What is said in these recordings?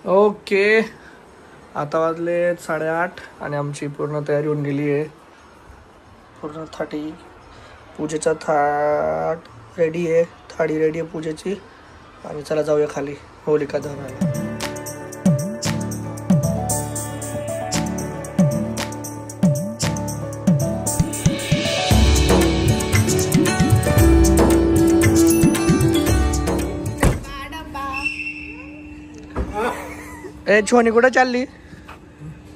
Okay, आता वाजले 8:30 आणि आमची पूर्ण तयारी होऊन गेली आहे. पूर्ण थाटी पूजेचा थाट रेडी आहे, थाळी रेडी आहे पूजेची. आणि चला जाऊया खाली होलिका दहनाला. ए छोनी कुठं चालली?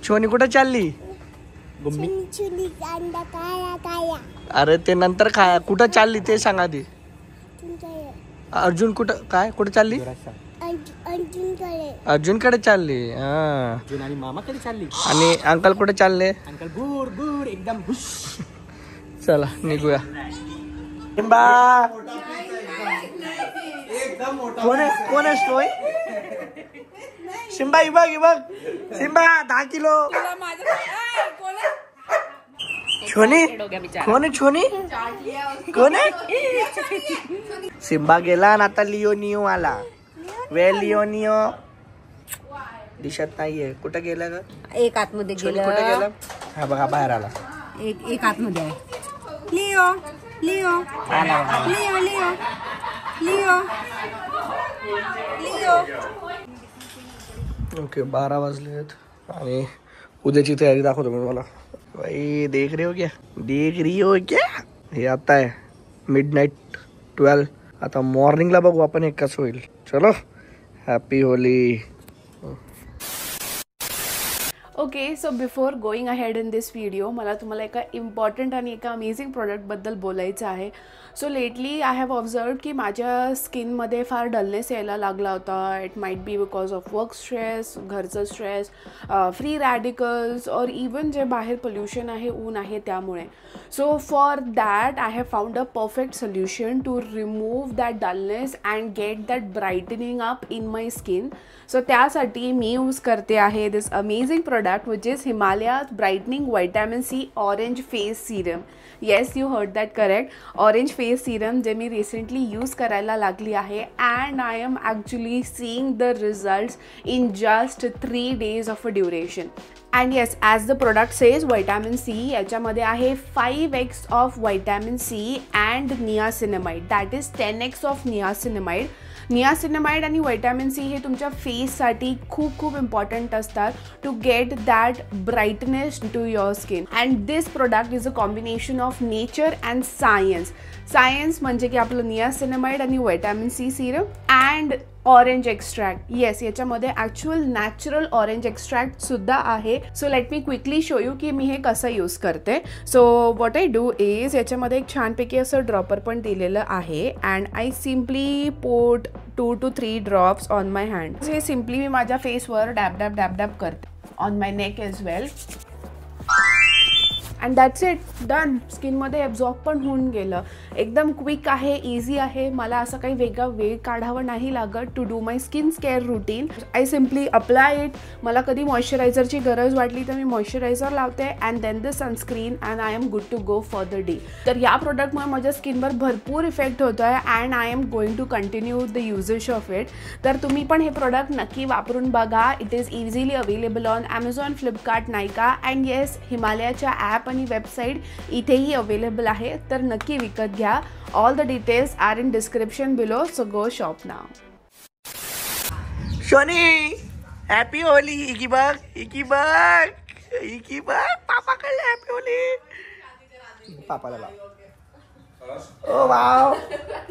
छोनी कुठं चालली? अरे ते नंतर खाया. कुठं चालली ते सांगा आधी. अर्जुन कुठं काय कुठं चालली? अर्जुनकडे चालली. अर्जुन आणि मामाकडे चालली. आणि अंकल कुठे चालले? अंकल गुड गुड एकदम खुश. चला निघूया. सिम्बा कोण आहे स्टोय? सिम्बा ही बघ सिम्बा 10 किलो. छोनी कोण आहे? छोनी कोण आहे? सिम्बा गेला आणि आता लिओनिओ आला. वे लिओनिओ दिसत नाहीये. कुठं गेला ग? एक आतमध्ये गेलं. कुठे गेला? हा बघा बाहेर आला. एक आतमध्ये आहे. Leo Leo Leo Leo Leo Leo. Okay 12 वाजलेत आणि उद्याची तयारी दाखवतो मी तुम्हाला. भाई देख रही हो क्या? हे आता आहे midnight 12. आता मॉर्निंगला बघू आपण हे कसं होईल. चलो happy Holy. Okay, so before going ahead in this video मला तुम्हाला एका इम्पॉर्टंट आणि एका अमेझिंग प्रोडक्टबद्दल बोलायचं आहे. So lately I have observe की माझ्या स्किनमध्ये फार डलनेस यायला लागला होता. It might be because of work stress, घरचं स्ट्रेस, फ्री रॅडिकल्स और इवन जे बाहेर पोल्युशन आहे, ऊन आहे त्यामुळे. So for that I have found a perfect solution to remove that dullness and get that brightening up in my skin. So त्यासाठी मी यूज करते आहे this amazing product which is Himalayas brightening vitamin C orange face serum. Yes, you heard that correct. Orange face serum जे मी recently use करायला लागली आहे and I am actually seeing the results in just 3 days of a duration. And yes, as the product says vitamin C याच्यामध्ये आहे 5x of vitamin C and niacinamide. That is 10x of niacinamide. Niacinamide आणि vitamin C हे तुमच्या फेससाठी खूप important असतात to get that brightness to your skin. And this product is a combination of nature and science. Science म्हणजे की आपलं niacinamide आणि vitamin C serum and orange extract. Yes, याच्यामध्ये ॲक्च्युअल नॅचरल ऑरेंज एक्स्ट्रॅक्टसुद्धा आहे. So let me quickly show you की मी हे कसं यूज करते. So what I do is याच्यामध्ये एक छानपैकी असं ड्रॉपर पण दिलेलं आहे अँड आय सिम्पली पोट 2 to 3 drops on my hand. हे सिम्पली मी माझ्या फेसवर डॅब करते on my neck as well. And that's it, done. स्किनमध्ये ॲब्झॉर्ब पण होऊन गेलं. एकदम क्विक आहे, इझी आहे. मला असं काही वेगळा वेळ काढावं नाही लागत to do my skin care routine. I simply apply it. मला कधी मॉइश्चरायझरची गरज वाटली तर मी मॉइश्चरायझर लावते and then the sunscreen and I am good to go for the day. तर या प्रोडक्टमुळे माझ्या स्किनवर भरपूर इफेक्ट होतो आहे and I am going to continue the uses of it. तर तुम्ही पण हे प्रोडक्ट नक्की वापरून बघा. It is easily available on Amazon, Flipkart, नायका अँड येस हिमालयाच्या ॲप आणि वेबसाईट इथेही अवेलेबल आहे. तर नक्की विकत घ्या. All the details are in description below, so go shop now. शोनी हॅपी होली. इकी बघ पापा कडे हॅपी होली. पापाला लाव. ओ वाव,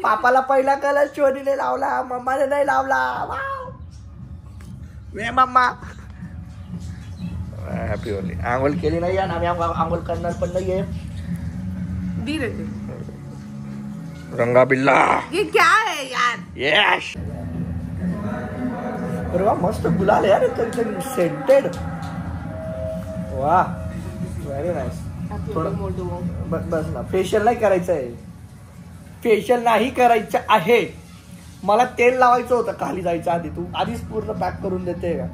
पापाला पहिला कलर शोनीने लावला, मम्माने नाही लावला. वाव वे मम्मा हॅपी होली. आंघोळ केली नाही आणि आम्ही आंघोळ करणार पण नाहीये. रंगा बिल्ला ये क्या है यार? यस. अरे वा, मस्त गुलाल यार, एकदम सेंटेड. वा व्हेरी नाईस. थोडं बस ना. फेशियल नाही करायचं आहे. फेशियल नाही करायचं आहे. मला तेल लावायचं होतं खाली जायचं आधी. तू आधीच पूर्ण पॅक करून देते का?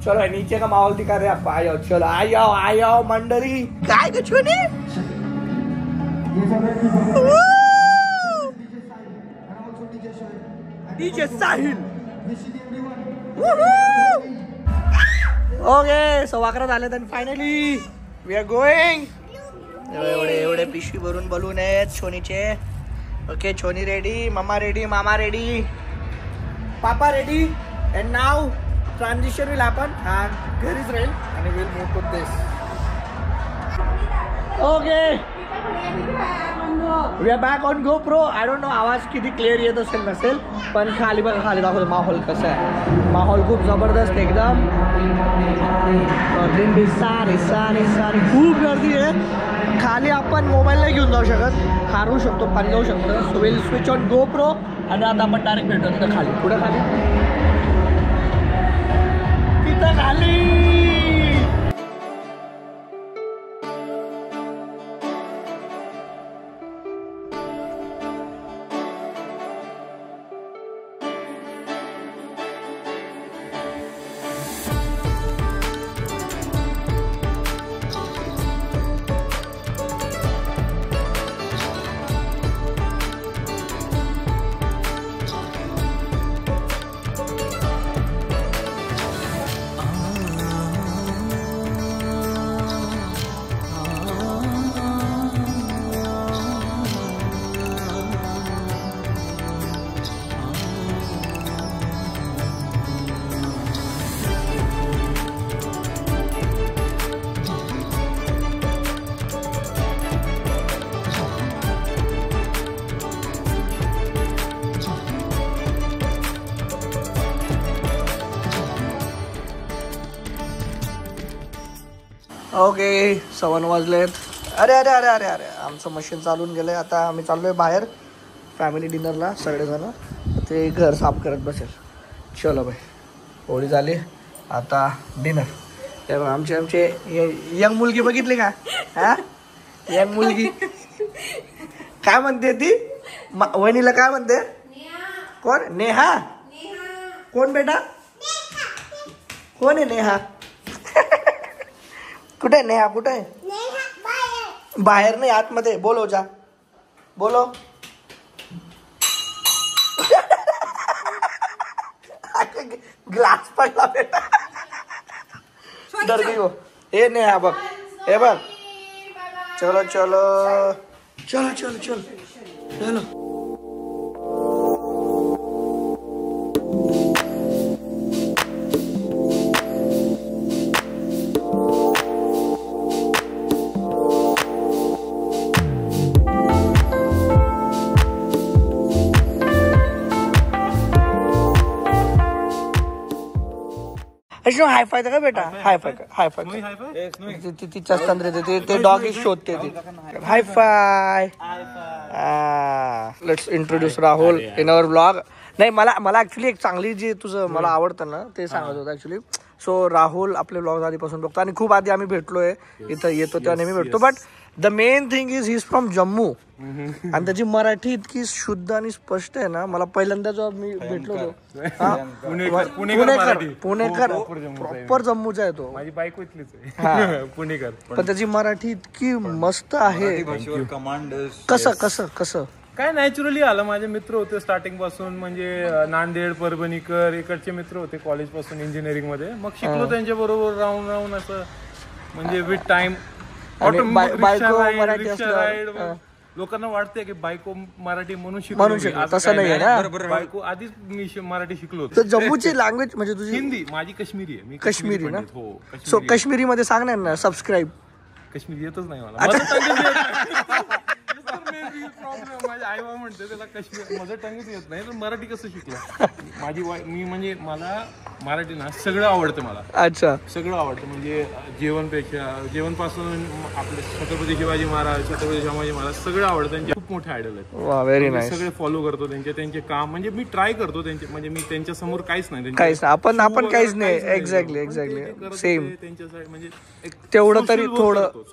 चलो नीचे का माहौल दिखा रहे आपको. आयो चलो आयो मंडळी. काय ग छोनी? डीजे साहिल ओके 11:15 झाले तर फायनली वी आर गोइंग. एवढे पिशवी भरून बलून आहेत छोनीचे. ओके छोनी रेडी, मम्मा रेडी, मामा रेडी, पापा ready. And now transition will happen. हा घरीच राहील आणि will move to this. Okay we are back on GoPro. I don't know आवाज किती क्लिअर येत असेल नसेल, पण खाली बघा, खाली दाखवतो माहोल कसा आहे. माहोल खूप जबरदस्त एकदम. दिंडी सारी सारी सारी खूप गर्दी आहे. खाली आपण मोबाईल नाही घेऊन जाऊ शकत, हारू शकतो, पाणी जाऊ शकतो. So will switch on GoPro आणि आता आपण डायरेक्ट भेटतो तिथं खाली. पुढे खाली तिथं खाली. ओके 7 वाजलेत. अरे अरे अरे अरे अरे आमचं मशीन चालून गेलं आहे. आता आम्ही चाललो आहे बाहेर फॅमिली डिनरला सगळेजण. ते घर साफ करत बसेल. चलो बाई होळी झाली आता डिनर. ते आमचे यंग मुलगी बघितली का? हा यंग मुलगी काय म्हणते ती? वहिनीला काय म्हणते? कोण? नेहा. कोण बेटा? कोण आहे नेहा? कुठे नेहा? कुठे आहे? बाहेर नाही आतमध्ये. बोलो जा, बोलो. ग्लास पडला बेटा. डर गई हो. हे नेहा बघ, हे बघ. चलो चलो चलो चलो चलो चलो. हायफाय का बेटा? हायफाय तिच्या चंद्र ते डॉगी शोधते ती. High five. Let's introduce Rahul in our blog. नाही मला ऍक्च्युली एक चांगली जी तुझं मला आवडतं ना ते सांगत होतं ऍक्च्युली. सो राहुल आपले ब्लॉग आधीपासून बघतो आणि खूप आधी आम्ही भेटलोय. इथं येतो तेव्हा नेहमी भेटतो. But the main thing is he is from Jammu आणि त्याची मराठी इतकी शुद्ध आणि स्पष्ट आहे ना. मला पहिल्यांदा जेव्हा मी भेटलो होतो पुणेकर प्रॉपर जम्मूचा आहे तो. माझी बायको इथलीच आहे पुणेकर. पण त्याची मराठी इतकी मस्त आहे. कसं कसं कसं काय नॅचरली आलं. माझे मित्र होते स्टार्टिंग पासून, म्हणजे नांदेड, परभणीकर इकडचे मित्र होते कॉलेज पासून इंजिनिअरिंग मध्ये. मग शिकलो त्यांच्या बरोबर राहून राहून असं, म्हणजे विथ टाइम. लोकांना वाटते की बायको मराठी म्हणून शिकलो, तसं नाही ना. बायको आधीच मी मराठी शिकलो होतो. जम्मूची लँग्वेज म्हणजे तुझी हिंदी, माझी काश्मीरी आहे. मी काश्मीरी ना. हो. सो काश्मीरी मध्ये सांगणार ना सबस्क्राईब. काश्मीरी येतच नाही मला. माझी आई बाबा म्हणते त्याला काश्मीर मदर टंगच येत नाही, तर मराठी कसं शिकलं? मी म्हणजे मला मराठी ना सगळं आवडतं. मला अच्छा सगळं आवडतं, म्हणजे जेवण पासून आपले छत्रपती शिवाजी महाराज, छत्रपती संभाजी महाराज सगळं आवडतं. त्यांचे खूप मोठे आयडल आहेत. Very nice. सगळे फॉलो करतो त्यांचे काम. म्हणजे मी ट्राय करतो त्यांचे, म्हणजे मी त्यांच्या समोर काहीच नाही. आपण काहीच नाही. Exactly same. त्यांच्यासाठी म्हणजे तेवढं तरी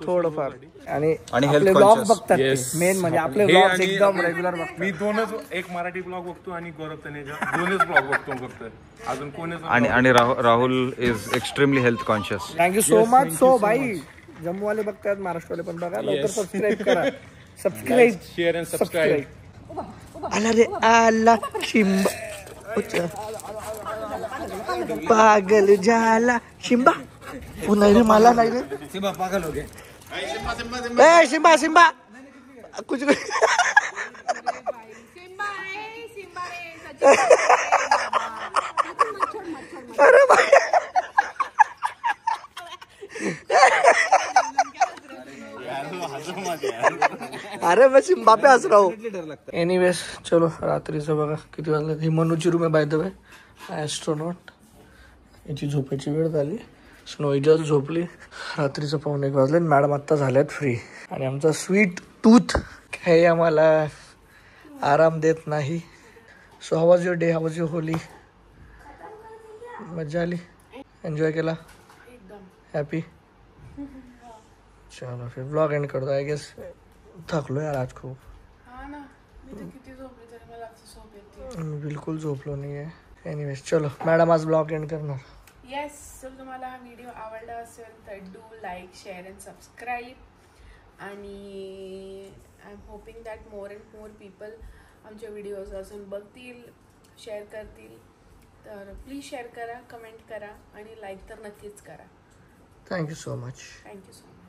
थोडंफार. आणि आपले ब्लॉग बघतात मेन म्हणजे आपले ब्लॉग एकदम रेग्युलर बघतात. मी दोनच, एक मराठी ब्लॉग बघतो आणि गौरव तनेजा, दोनच ब्लॉग बघतो फक्त. अजून कोणीच. आणि Rahul is extremely health conscious. Thank you so much. So भाई जम्मूवाले बघतात, महाराष्ट्रवाले पण बघा. लवकर सबस्क्राईब करा. Subscribe, share and subscribe. आला रे आला शिंब. पागल झाला शिंबा. नाही रे मला नाही रे. सिम्बा पागल हो गया. ए शिंबा शिंबा कुछ अरे भाई अरे मैं सिम्बा पे हंस रहा हूँ. एनिवेज चलो रात्रीचं बघा किती वाजलं. ही मनूची रूम आहे बाय द वे. ॲस्ट्रॉनॉट. याची झोपायची वेळ झाली. स्नोई जस्ट झोपली. रात्रीचं 1:15 वाजले. मॅडम आत्ता झाल्यात फ्री. आणि आमचा स्वीट टूथ काही आम्हाला आराम देत नाही. So how was your day? How was your Holy? मजा आली? एन्जॉय केला? हॅपी? चलो फिर ब्लॉग एंड करतो. आय गेस थकलो यार आज खूप. मी बिलकुल झोपलो नाही आहे. एनिवेज चलो मॅडम आज ब्लॉग एंड करणार. येस. जर तुम्हाला हा व्हिडिओ आवडला असेल तर do like share and subscribe. आणि I am hoping that more and more people आमच्या व्हिडिओज अजून बघतील, शेअर करतील. तर प्लीज शेअर करा, कमेंट करा आणि लाईक तर नक्कीच करा. Thank you so much. Thank you so much.